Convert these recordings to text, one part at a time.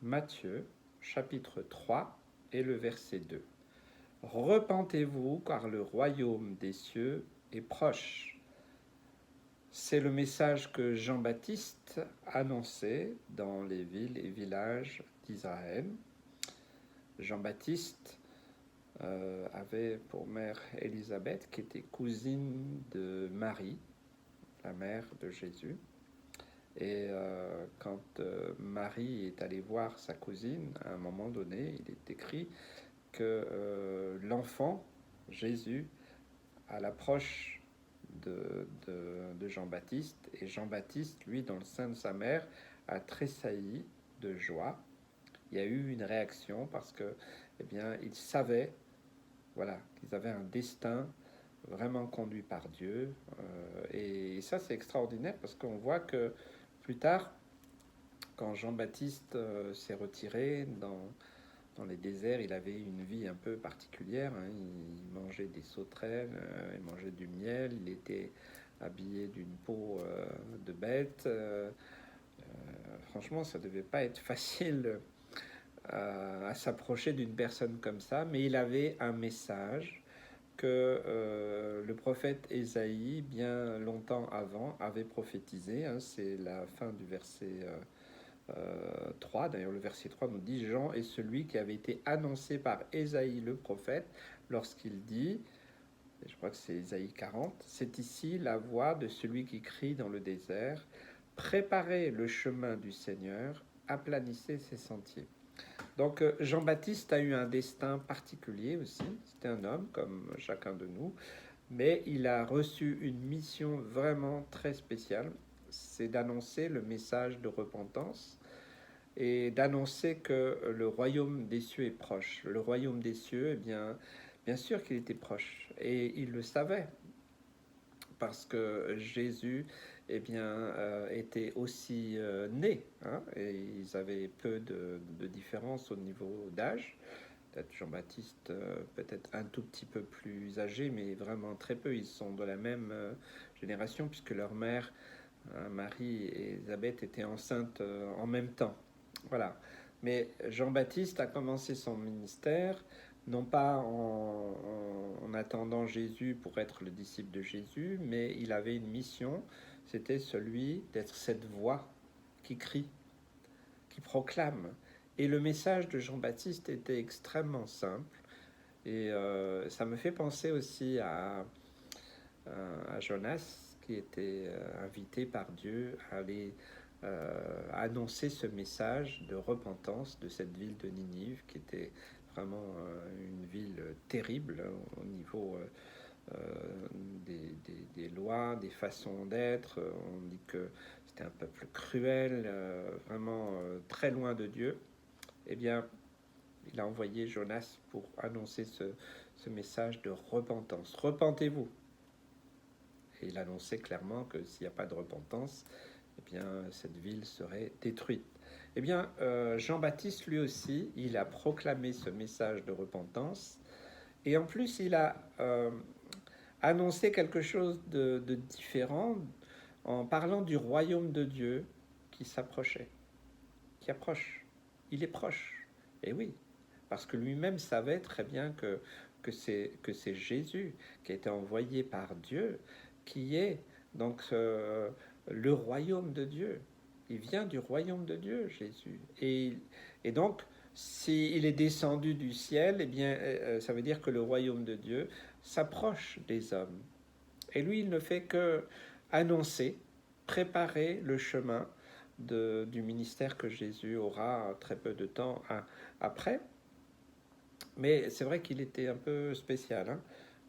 Matthieu, chapitre 3 et le verset 2. Repentez-vous car le royaume des cieux est proche. C'est le message que Jean-Baptiste annonçait dans les villes et villages d'Israël. Jean-Baptiste avait pour mère Élisabeth, qui était cousine de Marie, la mère de Jésus. Et quand Marie est allée voir sa cousine, à un moment donné, il est écrit que l'enfant, Jésus, à l'approche de Jean-Baptiste, et Jean-Baptiste, lui, dans le sein de sa mère, a tressailli de joie. Il y a eu une réaction parce que, eh bien, il savait, voilà, qu'ils avaient un destin vraiment conduit par Dieu. Et ça, c'est extraordinaire parce qu'on voit que plus tard, quand Jean-Baptiste s'est retiré dans les déserts, il avait une vie un peu particulière. Hein. Il mangeait des sauterelles, il mangeait du miel, il était habillé d'une peau de bête. Franchement, ça ne devait pas être facile à s'approcher d'une personne comme ça, mais il avait un message que le prophète Ésaïe, bien longtemps avant, avait prophétisé. Hein. C'est la fin du verset 3. D'ailleurs, le verset 3 nous dit Jean est celui qui avait été annoncé par Ésaïe le prophète lorsqu'il dit, je crois que c'est Ésaïe 40, c'est ici la voix de celui qui crie dans le désert, préparez le chemin du Seigneur, aplanissez ses sentiers. Donc Jean-Baptiste a eu un destin particulier aussi, c'était un homme comme chacun de nous, mais il a reçu une mission vraiment très spéciale, c'est d'annoncer le message de repentance et d'annoncer que le royaume des cieux est proche. Le royaume des cieux, eh bien sûr qu'il était proche, et il le savait, parce que Jésus était aussi né, hein, et ils avaient peu de différence au niveau d'âge. Peut-être Jean-Baptiste, peut-être un tout petit peu plus âgé, mais vraiment très peu. Ils sont de la même génération, puisque leur mère, Marie et Élisabeth, étaient enceintes en même temps. Voilà. Mais Jean-Baptiste a commencé son ministère, non pas en attendant Jésus pour être le disciple de Jésus, mais il avait une mission, c'était celui d'être cette voix qui crie, qui proclame. Et le message de Jean-Baptiste était extrêmement simple. Et ça me fait penser aussi à Jonas, qui était invité par Dieu à aller annoncer ce message de repentance de cette ville de Ninive, qui était vraiment une ville terrible au niveau des lois, des façons d'être. On dit que c'était un peuple cruel, vraiment très loin de Dieu. Eh bien, il a envoyé Jonas pour annoncer ce message de repentance. Repentez-vous. Et il annonçait clairement que s'il n'y a pas de repentance, eh bien, cette ville serait détruite. Eh bien, Jean-Baptiste, lui aussi, il a proclamé ce message de repentance. Et en plus, il a annoncé quelque chose de différent en parlant du royaume de Dieu qui s'approchait, qui approche. Il est proche. Et oui, parce que lui-même savait très bien que c'est Jésus qui a été envoyé par Dieu, qui est donc le royaume de Dieu. Il vient du royaume de Dieu, Jésus. Et donc, s'il est descendu du ciel, eh bien, ça veut dire que le royaume de Dieu s'approche des hommes. Et lui, il ne fait que annoncer, préparer le chemin du ministère que Jésus aura très peu de temps après. Mais c'est vrai qu'il était un peu spécial. Hein.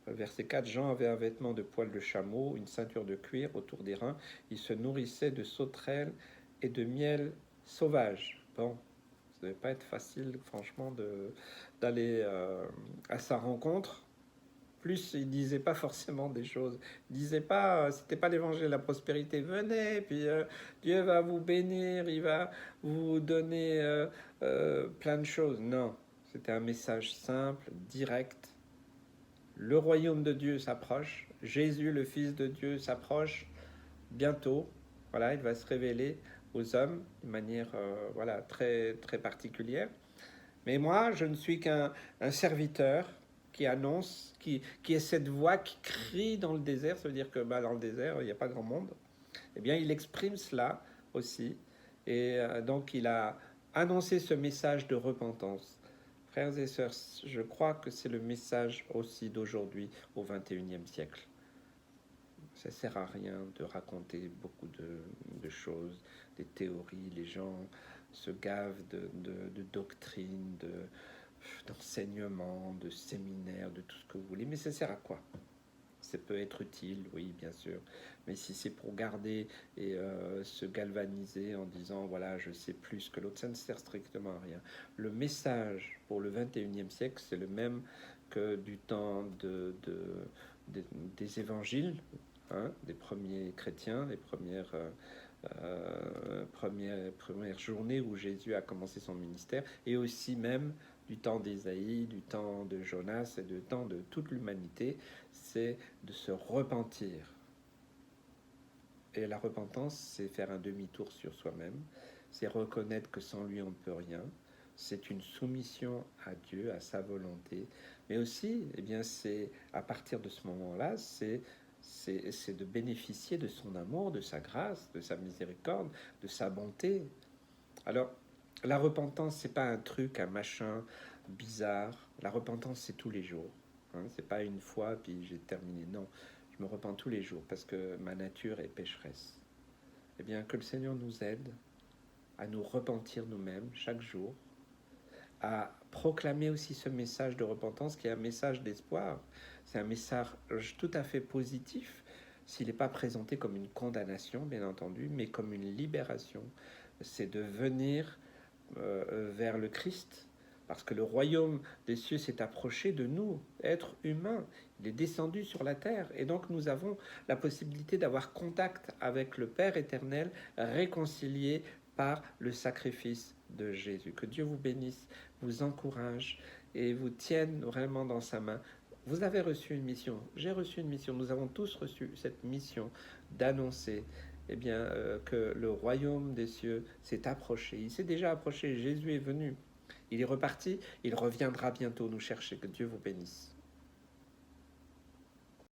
Verset 4, Jean avait un vêtement de poil de chameau, une ceinture de cuir autour des reins. Il se nourrissait de sauterelles et de miel sauvage. Bon, ça ne devait pas être facile, franchement, d'aller à sa rencontre. Plus, il disait pas forcément des choses. Il disait pas, c'était pas l'évangile de la prospérité. Venez, puis Dieu va vous bénir, il va vous donner plein de choses. Non, c'était un message simple, direct. Le royaume de Dieu s'approche. Jésus, le Fils de Dieu, s'approche bientôt. Voilà, il va se révéler aux hommes de manière voilà, très, très particulière. Mais moi, je ne suis qu'un serviteur qui annonce, qui est cette voix qui crie dans le désert. Ça veut dire que dans le désert, il n'y a pas grand monde. Eh bien, il exprime cela aussi. Et donc, il a annoncé ce message de repentance. Frères et sœurs, je crois que c'est le message aussi d'aujourd'hui au XXIe siècle. Ça ne sert à rien de raconter beaucoup de choses, des théories. Les gens se gavent de doctrines, d'enseignements, de séminaires, de tout ce que vous voulez. Mais ça sert à quoi? Ça peut être utile, oui, bien sûr. Mais si c'est pour garder et se galvaniser en disant, voilà, je sais plus que l'autre, ça ne sert strictement à rien. Le message pour le 21e siècle, c'est le même que du temps des évangiles, hein, des premiers chrétiens, les premières journées où Jésus a commencé son ministère, et aussi même du temps d'Ésaïe, du temps de Jonas et du temps de toute l'humanité, c'est de se repentir. Et la repentance, c'est faire un demi-tour sur soi-même, c'est reconnaître que sans lui, on ne peut rien. C'est une soumission à Dieu, à sa volonté. Mais aussi, eh bien, c'est à partir de ce moment-là, c'est de bénéficier de son amour, de sa grâce, de sa miséricorde, de sa bonté. Alors, la repentance, c'est pas un truc, un machin bizarre. La repentance, c'est tous les jours. Hein, c'est pas une fois, puis j'ai terminé. Non, je me repens tous les jours parce que ma nature est pécheresse. Eh bien, que le Seigneur nous aide à nous repentir nous-mêmes chaque jour, à proclamer aussi ce message de repentance qui est un message d'espoir. C'est un message tout à fait positif, s'il n'est pas présenté comme une condamnation, bien entendu, mais comme une libération. C'est de venir vers le Christ, parce que le royaume des cieux s'est approché de nous, êtres humains. Il est descendu sur la terre, et donc nous avons la possibilité d'avoir contact avec le Père éternel, réconcilié par le sacrifice de Jésus. Que Dieu vous bénisse, vous encourage et vous tienne vraiment dans sa main. Vous avez reçu une mission, j'ai reçu une mission, nous avons tous reçu cette mission d'annoncer eh bien, que le royaume des cieux s'est approché. Il s'est déjà approché, Jésus est venu. Il est reparti, il reviendra bientôt nous chercher. Que Dieu vous bénisse.